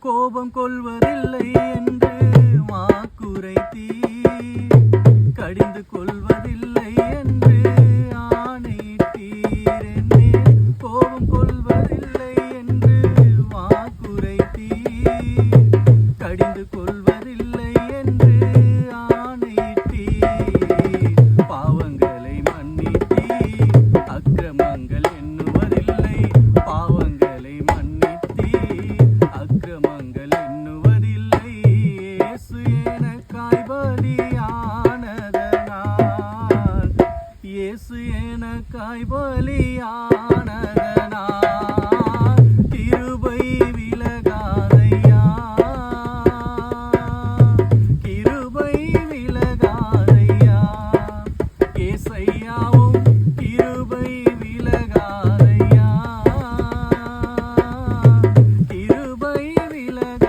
கோபம் கொள்வதில்லை என்று வாக்குரைத்தீ, கடிந்து கொள்வதில்லை என்று ஆணையிட்டீர். என்னேல் கோபம் கொள்வதில்லை என்று வாக்குரைத்தீ, கடிந்து கொள்வதில்லை என்று ஆணையிட்டீர். பாவங்களை மன்னித்தீர், அக்கிரமங்கள் எண்ணுவதில்லை. பாவங்களை மன்னித்தீர், அக்கிரமங்கள் எண்ணுவதில்லை. இயேசு எனக்காய் பலியானதனால், இயேசு எனக்காய் பலியானதனால் கிருபை விலகாதையா, கிருபை விலகாதையா. ஏசையாவும் கிருபை விலகாதையா, கிருபை விலகாதையா.